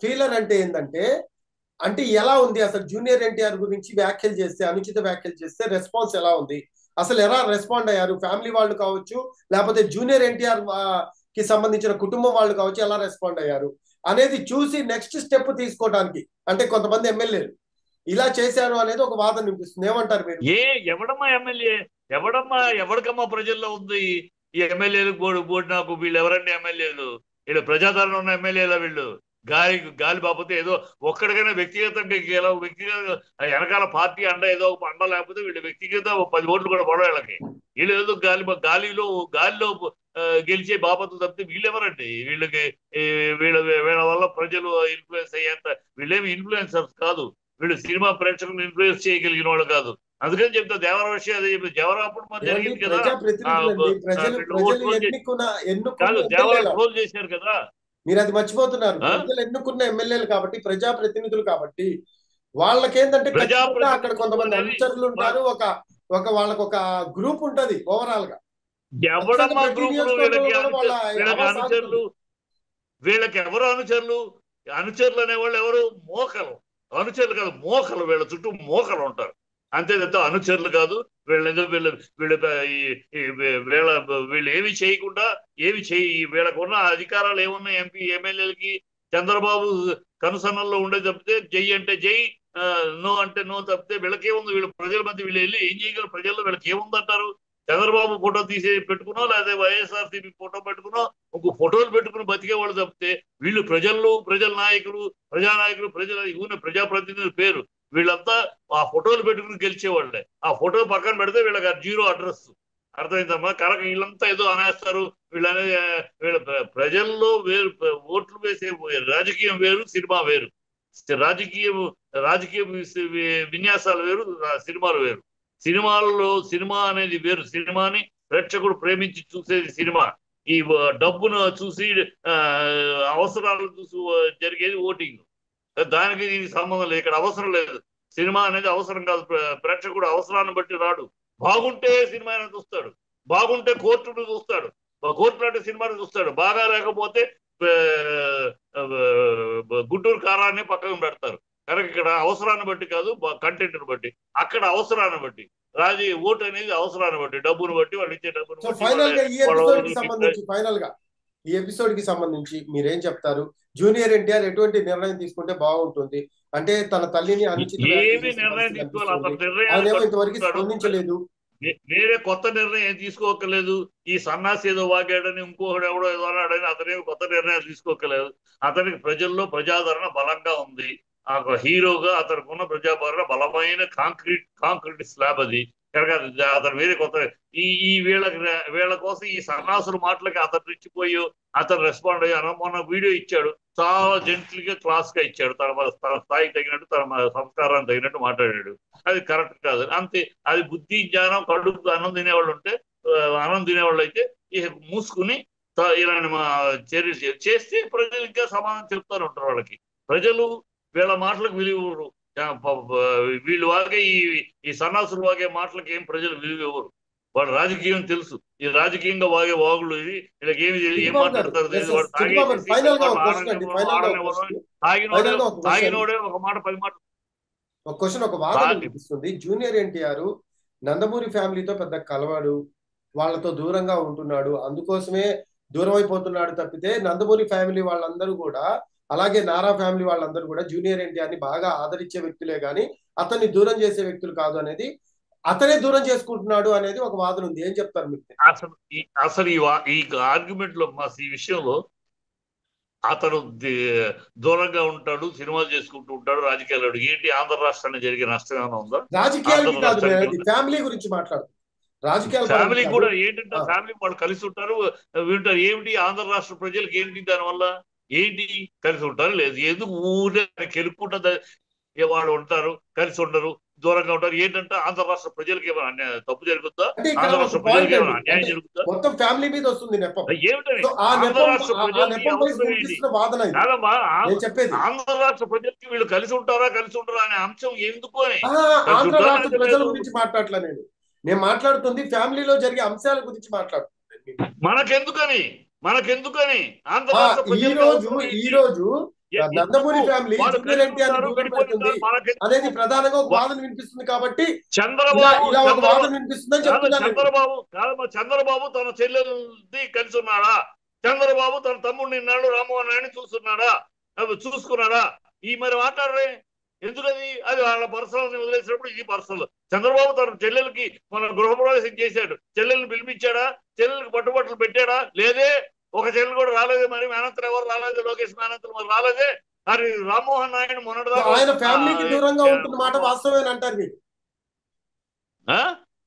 ఫీలర్ అంటే ఏంటంటే, అంటే ఎలా ఉంది అసలు జూనియర్ ఎన్టీఆర్ గురించి వ్యాఖ్యలు చేస్తే, అనుచిత వ్యాఖ్యలు చేస్తే రెస్పాన్స్ ఎలా ఉంది, అసలు ఎలా రెస్పాండ్ అయ్యారు ఫ్యామిలీ వాళ్ళు కావచ్చు, లేకపోతే జూనియర్ ఎన్టీఆర్ కి సంబంధించిన కుటుంబం వాళ్ళు కావచ్చు, ఎలా రెస్పాండ్ అయ్యారు అనేది చూసి నెక్స్ట్ స్టెప్ తీసుకోవడానికి, అంటే కొంతమంది ఎమ్మెల్యేలు ఇలా చేశారు అనేది ఒక వాదన వినిపిస్తుంది. ఏమంటారు మీరు? ఎవడమ్మా ఎమ్మెల్యే? ఎవరికమ్మా ప్రజల్లో ఉంది ఈ ఎమ్మెల్యేలు? బోర్డు నాకు వీళ్ళు ఎవరండి ఎమ్మెల్యేలు? వీళ్ళు ప్రజాదరణ ఉన్న ఎమ్మెల్యేలా వీళ్ళు? గాలి గాలి బాపతే ఏదో ఒక్కడికైనా వ్యక్తిగతంగా వ్యక్తిగత వెనకాల పార్టీ అండ ఏదో ఒక అండ లేకపోతే వీళ్ళు వ్యక్తిగత 10 ఓట్లు కూడా పడవ వీళ్ళకి. వీళ్ళు ఏదో గాలిలో గెలిచే బాపతులు తప్పితే వీళ్ళెవరండి? వీళ్ళకి వీళ్ళ వీళ్ళ వల్ల ప్రజలు ఇన్ఫ్లుయెన్స్ అయ్యేంత వీళ్ళేమి ఇన్ఫ్లుయెన్సర్స్ కాదు. వీళ్ళు సినిమా ప్రేక్షకులను ఇన్ఫ్లుయెన్స్ చేయగలిగిన వాళ్ళు కాదు. అందుకని చెప్తా దేవర విషయం అదే చెప్తా. దేవర అప్పుడు మరి ఏమండి జరిగింది కదా. ప్రజా ప్రతినిధులండి, వీళ్ళు ప్రజలు ట్రోల్ చేసి ఎన్నుకున్న కాదు, దేవర ఎమ్మెల్యేలు. ట్రోల్ చేశారు కదా. మీరు అది మర్చిపోతున్నారు. ఆ ప్రజలు ఎన్నుకున్న ఎమ్మెల్యేలు కాబట్టి, ప్రజా ప్రతినిధులు కాబట్టి వాళ్ళకేంటంటే ఖచ్చితంగా అక్కడ ప్రజాప్రతినిధులు కొంతమంది అనేది అనుచరులు ఉంటారు. ఒక ఒక వాళ్ళకు ఒక గ్రూప్ ఉంటది ఓవరాల్ గా. ఖచ్చితంగా ఎవడమ్మా ప్రతి గ్రూపులు నియోజకవర్గంలో వీళ్ళకి కూడా వాళ్ళ వీళ్ళకి హవా అనుచరులు? సాగుతుంది. వీళ్ళకి ఎవరు అనుచరులు? అనుచరులు అనేవాళ్ళు ఎవరు? మోకలు. అనుచరులు కాదు, మోకలు. వీళ్ళ చుట్టూ మోకలు ఉంటారు అంతే తప్ప అనుచరులు కాదు. వీళ్ళు వీళ్ళు వీళ్ళు వీళ్ళ వీళ్ళు ఏమి చేయకుండా వీళ్ళకు ఉన్న అధికారాలు ఏమున్నాయి ఎంపీ ఎమ్మెల్యేలకి? చంద్రబాబు కనుసన్నల్లో ఉండే తప్పితే జై అంటే జై, నో అంటే నో తప్పితే వీళ్ళకేముంది? వీళ్ళు ప్రజల మధ్య వీళ్ళు వెళ్ళి ఏం చేయగలరు? ప్రజల్లో వీళ్ళకి ఏముందంటారు? చంద్రబాబు ఫోటో తీసి పెట్టుకునో, లేదా వైఎస్ఆర్సీపీ ఫోటో పెట్టుకునో, ఇంకో ఫోటోలు పెట్టుకుని బతికే వాళ్ళు తప్పితే వీళ్ళు ప్రజల నాయకులు, ప్రజానాయకులు, ప్రజాప్రతినిధుల పేరు వీళ్ళంతా ఆ ఫోటోలు పెట్టుకుని గెలిచేవాళ్ళే. ఆ ఫోటో పక్కన పెడితే వీళ్ళకి జీరో అడ్రస్. అర్థమైందమ్మా? కనుక వీళ్ళంతా ఏదో అనేస్తారు. వీళ్ళనేది వీళ్ళ ప్రజల్లో వేరు. ఓట్లు వేసే రాజకీయం వేరు, సినిమా వేరు. రాజకీయం రాజకీయ విన్యాసాలు వేరు, సినిమాలు వేరు. సినిమా అనేది వేరు. సినిమాని ప్రేక్షకుడు ప్రేమించి చూసేది సినిమా. ఈ డబ్బును చూసి అవసరాలు చూసి జరిగేది ఓటింగ్. దానికి దీనికి సంబంధం లేదు. ఇక్కడ అవసరం లేదు. సినిమా అనేది అవసరం కాదు. ప్రేక్షకుడు అవసరాన్ని బట్టి రాడు. బాగుంటే సినిమాని చూస్తాడు, బాగుంటే కోర్టును చూస్తాడు, కోర్టు అంటే సినిమాని చూస్తాడు. బాగా లేకపోతే గుంటూరు కారాన్ని పక్కన పెడతారు. కనుక ఇక్కడ అవసరాన్ని బట్టి కాదు, కంటెంట్ని బట్టి. అక్కడ అవసరాన్ని బట్టి. ఓటు అనేది అవసరాన్ని బట్టి, డబ్బును బట్టి, వాళ్ళు ఇచ్చే డబ్బును బట్టి. ఈ ఎపిసోడ్ కి సంబంధించి మీరేం చెప్తారు? జూనియర్ ఎన్టీఆర్ ఎటువంటి నిర్ణయం తీసుకుంటే బాగుంటుంది? అంటే తన తల్లిని ఏమి నిర్ణయం తీసుకోవాలి? అతని ఇంతవరకు స్పందించలేదు. వేరే కొత్త నిర్ణయం ఏం తీసుకోకలేదు. ఈ సన్నాసి ఏదో వాగాడని, ఇంకొకడు ఎవడో ఏదో అన్నాడని అతనేమి కొత్త నిర్ణయాలు తీసుకోకలేదు. అతనికి ప్రజల్లో ప్రజాదరణ బలంగా ఉంది. ఆ హీరోగా అతనికి ఉన్న ప్రజాదరణ బలమైన కాంక్రీట్ స్లాబ్ అది. కనుక అతను వేరే కొత్త ఈ వీళ్ళ కోసం ఈ సన్నాసుల మాటలకి అతను రెచ్చిపోయి అతను రెస్పాండ్ అయ్యి మొన్న వీడియో ఇచ్చాడు. చాలా జెంట్లీ గా, క్లాస్ గా ఇచ్చాడు. తన స్థాయికి తగినట్టు, తన సంస్కారానికి తగినట్టు మాట్లాడాడు. అది కరెక్ట్ కాదు. అంతే. అది బుద్ధి, జ్ఞానం, కడుపు అన్నం తినేవాళ్ళు ఉంటే, అన్నం తినేవాళ్ళు అయితే మూసుకుని ఇలాంటి చర్యలు చేస్తే ప్రజలు ఇంకా సమాధానం చెప్తారు ఉంటారు. వాళ్ళకి ప్రజలు వీళ్ళ మాటలకు విలువ. వీళ్ళు వాగే ఈ సన్నాసులు వాగే మాటలకి ఏం ప్రజలు విలువ ఇవ్వరు. వాడు రాజకీయం తెలుసు. ఈ రాజకీయంగా వాగే వాగులు ఇది వీళ్ళకి ఏం మాట్లాడతారు తెలియదు. వాడు తాగినోడే ఒక మాట 10 మాటలు. ఒక క్వశ్చన్, ఒక వాదన వినిపిస్తుంది. జూనియర్ ఎన్టీఆర్ నందమూరి ఫ్యామిలీతో పెద్ద కలవాడు, వాళ్ళతో దూరంగా ఉంటున్నాడు, అందుకోసమే దూరం అయిపోతున్నాడు తప్పితే నందమూరి ఫ్యామిలీ వాళ్ళందరూ కూడా, అలాగే నారా ఫ్యామిలీ వాళ్ళందరూ కూడా జూనియర్ ఎన్టీఆర్ ని బాగా ఆదరించే వ్యక్తులే గాని అతన్ని దూరం చేసే వ్యక్తులు కాదు అనేది, అతనే దూరం చేసుకుంటున్నాడు అనేది ఒక వాదన ఉంది. ఏం చెప్తారు మీకు? అసలు ఈ ఆర్గ్యుమెంట్ లో ఈ విషయంలో అతను దూరంగా ఉంటాడు, సినిమాలు చేసుకుంటూ ఉంటాడు, రాజకీయాలు. ఏంటి ఆంధ్ర రాష్ట్రానికి జరిగే నష్టం ఏమైనా ఉందా? ఫ్యామిలీ గురించి మాట్లాడు. ఫ్యామిలీ కూడా ఏంటంటే ఫ్యామిలీ వాళ్ళు కలిసి ఉంటారు, వింటారు. ఏమిటి ఆంధ్ర రాష్ట్ర ప్రజలకు ఏంటి దానివల్ల? ఏంటి కలిసి ఉంటారు? లేదు. ఎందుకు ఊరే కెలుక్కుంటుంది? వాళ్ళు ఉంటారు, కలిసి ఉండరు, దూరంగా ఉంటారు. ఏంటంటే ఆంధ్ర రాష్ట్ర ప్రజలకి ఏమైనా తప్పు జరుగుతుందా? ఆంధ్ర రాష్ట్ర ప్రజలకి ఏమైనా అన్యాయం జరుగుతుందా? మొత్తం ఫ్యామిలీ మీద వస్తుంది ఏమిటని ఆంధ్ర రాష్ట్ర ప్రజలకి అవసరం ఏంటి? కాదమ్మా, ఆంధ్ర రాష్ట్ర ప్రజలకి వీళ్ళు కలిసి ఉంటారా కలిసి ఉంటారా అనే అంశం ఎందుకు అని ప్రజల గురించి మాట్లాడలే నేను మాట్లాడుతుంది ఫ్యామిలీలో జరిగే అంశాల గురించి మాట్లాడుతుంది. మనకెందుకని ఆంధ్ర రాష్ట్ర ఈ రోజు నందమూరి ఫ్యామిలీ జూనియర్ ఎన్టీఆర్ దూరం పెడుతుంది అనేది ప్రధానంగా ఒక వాదన వినిపిస్తుంది. కాబట్టి చంద్రబాబు తన చెల్లెల్ని కలిసి ఉన్నాడా? చంద్రబాబు తన తమ్ముడిని ఇన్నాడు రామ్మోహన్ నాయుడు చూసుకున్నాడా? ఈ మరి మాట్లాడరే ఎందుకది? అది వాళ్ళ పర్సనల్ వదిలేసినప్పుడు ఇది పర్సనల్. చంద్రబాబు తన చెల్లెలకి మన గృహప్రవేశం చేశాడు, చెల్లెల్ని పిలిపించాడా? చెల్లెలకి పట్టుబట్టలు పెట్టాడా? లేదే. ఒక చెల్లెలు కూడా రాలేదు. మరి మేనత్తలు ఎవరు రాలేదు? లోకేష్ మేనత్తలు మరి రాలేదే. మరి రామ్మోహన్ నాయుడు మొన్నటిదాకా ఆయన ఫ్యామిలీకి దూరంగా ఉంటున్న మాట వాస్తవేనంటారు మీరు?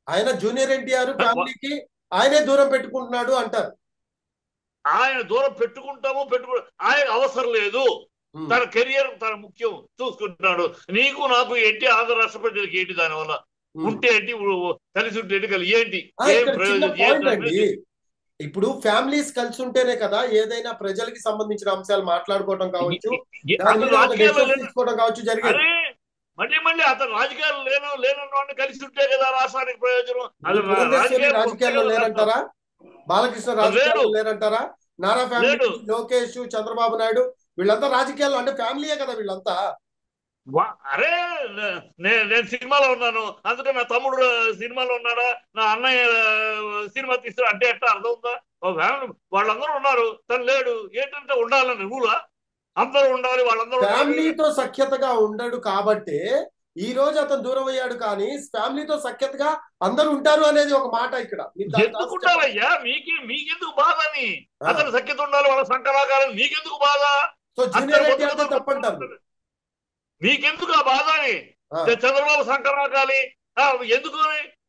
ఆయన జూనియర్ ఎన్టీఆర్ ఫ్యామిలీకి ఆయనే దూరం పెట్టుకుంటున్నాడు అంటారు. ఆయన దూరం పెట్టుకో ఆయన అవసరం లేదు. తన కెరియర్ తన ముఖ్యం చూసుకుంటున్నాడు. నీకు నాకు ఏంటి, ఆంధ్ర రాష్ట్ర ప్రజలకు ఏంటి దానివల్ల? ఉంటే ఏంటి, కలిసి ఉంటే ఏంటి, ఏంటి ఏం ప్రయోజనం? ఇప్పుడు ఫ్యామిలీస్ కలిసి ఉంటేనే కదా ఏదైనా ప్రజలకి సంబంధించిన అంశాలు మాట్లాడుకోవడం కావచ్చు, తీసుకోవడం కావచ్చు జరిగేది. మళ్ళీ అతను రాజకీయాలు లేనన్న కలిసి ఉంటే కదా రాష్ట్రానికి ప్రయోజనం. రాజకీయాల్లో లేరంటారా? బాలకృష్ణ రాజకీయాల్లో లేరంటారా? నారా ఫ్యామిలీ, లోకేష్, చంద్రబాబు నాయుడు వీళ్ళంతా రాజకీయాల్లో అంటే ఫ్యామిలీయే కదా వీళ్ళంతా. అరే నేను సినిమాలో ఉన్నాను, అందుకే నా తమ్ముడు సినిమాలో ఉన్నాడా, నా అన్నయ్య సినిమా తీస్తాడు అంటే ఎట్లా అర్థం ఉందా? వాళ్ళందరూ ఉన్నారు, తను లేడు. ఏంటంటే ఉండాలని రూలా? అందరూ ఉండాలి, వాళ్ళందరూ ఫ్యామిలీతో సఖ్యతగా ఉండడు కాబట్టి ఈ రోజు అతను దూరం అయ్యాడు. కానీ ఫ్యామిలీతో సఖ్యతగా అందరూ ఉంటారు అనేది ఒక మాట ఇక్కడ. ఎందుకుంటారయ్యా? మీకెందుకు బాధ అని? అతను సఖ్యత ఉండాలి, వాళ్ళ సంకరాకారం, మీకెందుకు బాధ? తప్పంటారు. మీకెందుకు ఆ బాధ అని? చంద్రబాబు సంకరాకాలి ఎందుకు?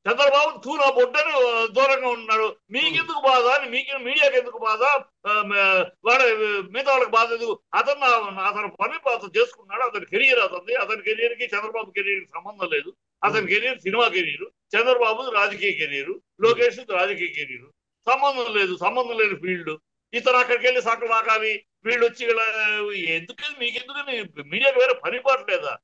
చంద్రబాబు తూనా బొడ్డని దూరంగా ఉన్నాడు, మీకెందుకు బాధ అని? మీడియాకి ఎందుకు బాధ? మిగతా వాళ్ళకి బాధ ఎందుకు? అతను పని అతను చేసుకున్నాడు, అతని కెరీర్ అతని కెరీర్ కి చంద్రబాబు కెరీర్ కి సంబంధం లేదు. అతని కెరీర్ సినిమా కెరీర్, చంద్రబాబు రాజకీయ కెరీర్, లోకేష్ రాజకీయ కెరీర్. సంబంధం లేని ఫీల్డ్. ఇతను అక్కడికి వెళ్ళి సక్కలు రాకాలి, వీళ్ళు వచ్చి ఎందుకని? మీకెందుకని? మీడియాకి వేరే పని పాటలేదా?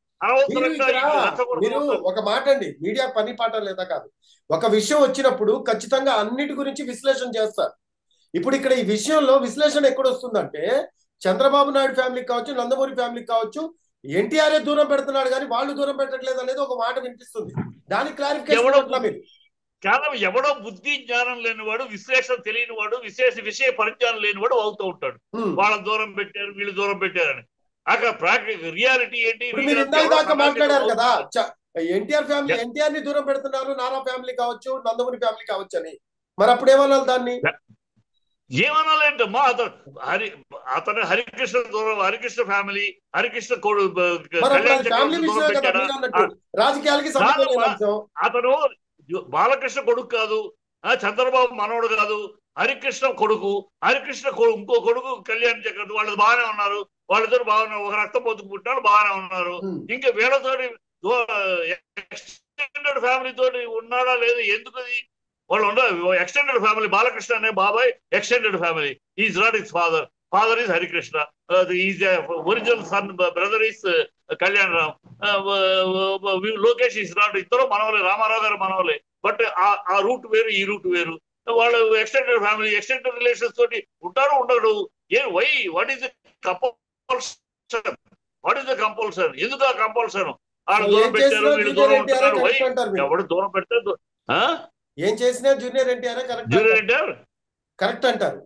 మీరు ఒక మాట అండి, మీడియా పని పాట లేదా కాదు, ఒక విషయం వచ్చినప్పుడు ఖచ్చితంగా అన్నిటి గురించి విశ్లేషణ చేస్తారు. ఇప్పుడు ఇక్కడ ఈ విషయంలో విశ్లేషణ ఎక్కడ వస్తుందంటే, చంద్రబాబు నాయుడు ఫ్యామిలీకి కావచ్చు, నందమూరి ఫ్యామిలీకి కావచ్చు, ఎన్టీఆర్ఏ దూరం పెడుతున్నాడు కానీ వాళ్ళు దూరం పెట్టట్లేదు అనేది ఒక మాట వినిపిస్తుంది. దానికి క్లారిఫికేషన్ కేవలం ఎవడో బుద్ధి జ్ఞానం లేనివాడు, విశ్లేషణ తెలియని వాడు, విషయ పరిజ్ఞానం లేనివాడు అవుతూ ఉంటాడు. వాళ్ళని దూరం పెట్టారు, వీళ్ళు దూరం పెట్టారని. అక్కడ రియాలిటీ ఏంటి? మాట్లాడారు కదా, ఎన్టీఆర్ ని దూరం పెడుతున్నారు, నారా ఫ్యామిలీ కావచ్చు, నందమూరి ఫ్యామిలీ కావచ్చు అని. మరి అప్పుడు ఏమనాలి దాన్ని? ఏమనాలంటమ్మా? అతను హరికృష్ణ ఫ్యామిలీ, హరికృష్ణ రాజకీయాలకి అతను బాలకృష్ణ కొడుకు కాదు, చంద్రబాబు మనవడు కాదు, హరికృష్ణ కొడుకు. ఇంకో కొడుకు కళ్యాణ్ చక్రవర్తి. వాళ్ళది బాగానే ఉన్నారు, వాళ్ళిద్దరు బాగానే, ఒక రక్తం పొద్దుకుంటున్నారు, బాగానే ఉన్నారు. ఇంకా వీళ్ళతోటి ఎక్స్టెండెడ్ ఫ్యామిలీ తోటి ఉన్నాడా లేదు? ఎందుకది? వాళ్ళు ఎక్స్టెండెడ్ ఫ్యామిలీ. బాలకృష్ణ అనే బాబాయ్ extended family. Is not his father is Harikrishna. Is original son, brother is Kalyan Ram. Lokesh is not. ఇద్దరు మనవలే, రామారావు గారు మనవలే. బట్ ఆ రూట్ వేరు, ఈ రూట్ వేరు. వాళ్ళు ఎక్స్టెండెడ్ ఫ్యామిలీ, ఎక్స్టెండెడ్ రిలేషన్స్ తోటి ఉంటారు, ఉండడు. What is the compulsion? ఎందుకు ఆ కంపల్షన్? వాళ్ళు దూరం పెట్టారు, వీళ్ళు దూరం ఉంటున్నారు. ఎవడు దూరం పెడితే ఏం చేసినా జూనియర్ ఎన్టీఆర్ కరెక్ట్ అంటారు.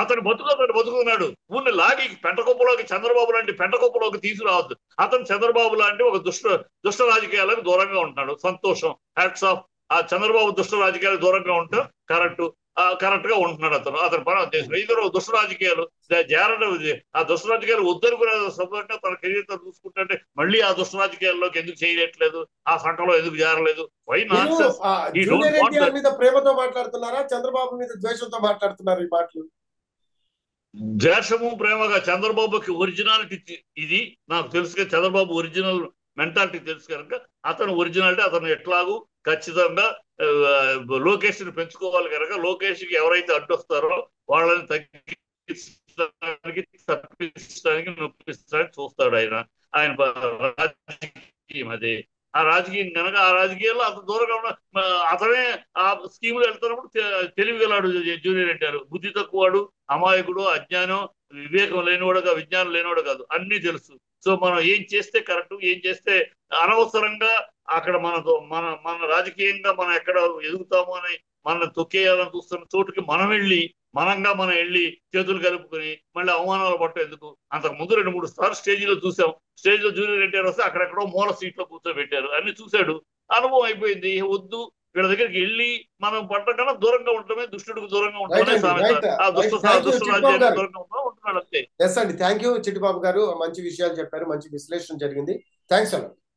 అతను బతుకున్నాడు. ఊరిని లాగి పెంటకొప్పలోకి, చంద్రబాబు లాంటి పెంటకొప్పలోకి తీసుకురావద్దు. అతను చంద్రబాబు లాంటి ఒక దుష్ట రాజకీయాలకు దూరంగా ఉంటున్నాడు. సంతోషం, హ్యాట్స్ ఆఫ్. ఆ చంద్రబాబు దుష్ట రాజకీయాలకు దూరంగా ఉంటే కరెక్ట్ గా ఉంటున్నాడు. అతను పని చేసిన ఇద్దరు దుష్ట రాజకీయాలు ఆ దుష్ట రాజకీయాలు వద్దనుకునే సొంతంగా తన కెరీర్ తో చూసుకుంటే మళ్ళీ ఆ దుష్ట రాజకీయాల్లోకి ఎందుకు చేయట్లేదు? ఆ సంఖలో ఎందుకు చేరలేదు? మీద ప్రేమతో మాట్లాడుతున్నారా, చంద్రబాబు మీద ద్వేషంతో మాట్లాడుతున్నారు? ఈ మాటలు ద్వేషము ప్రేమగా. చంద్రబాబుకి ఒరిజినాలిటీ ఇది నాకు తెలుసు, చంద్రబాబు ఒరిజినల్ మెంటాలిటీ తెలుసు కనుక అతను ఒరిజినాలిటీ, అతను ఎట్లాగూ ఖచ్చితంగా లోకేష్ ని పెంచుకోవాలి కనుక లోకేష్ కి ఎవరైతే అడ్డొస్తారో వాళ్ళని తప్పించడానికి నొప్పిస్తానికి చూస్తాడు ఆయన రాజకీయం. అదే ఆ రాజకీయం కనుక ఆ రాజకీయాల్లో అంత దూరంగా ఉన్న అతనే ఆ స్కీములు వెళ్తున్నప్పుడు తెలివిగలాడు జూనియర్ ఎన్టీఆర్. బుద్ధి తక్కువవాడు, అమాయకుడు, అజ్ఞానం, వివేకం లేనివాడు, విజ్ఞానం లేనివాడు కాదు, అన్ని తెలుసు. సో మనం ఏం చేస్తే కరెక్ట్, ఏం చేస్తే అనవసరంగా అక్కడ మన రాజకీయంగా మనం ఎక్కడ ఎదుగుతాము అని మనం తొక్కేయాలని చూస్తున్న చోటుకి మనం వెళ్ళి చేతులు కలుపుకొని మళ్ళీ అవమానాలు పట్ట ఎందుకు? అంతకు ముందు 2-3 సార్లు స్టేజీలో చూసాం. స్టేజ్ లో జూనియర్ ఎన్టీఆర్ వస్తే అక్కడెక్కడో మూల సీట్లో కూర్చోబెట్టారు, అన్ని చూశాడు, అనుభవం అయిపోయింది. వద్దు, వీళ్ళ దగ్గరికి వెళ్ళి మనం పట్ట కన్నా దూరంగా ఉండటమే దుష్టుడికి దూరంగా ఉండటమే సామెత. ఆ దుష్ట రాజ్యానికి దూరంగా ఉంటున్నాడు అంతే. థ్యాంక్ యూ చిట్టిబాబు గారు, మంచి విషయాలు చెప్పారు, మంచి విశ్లేషణ జరిగింది. థ్యాంక్స్ అలా.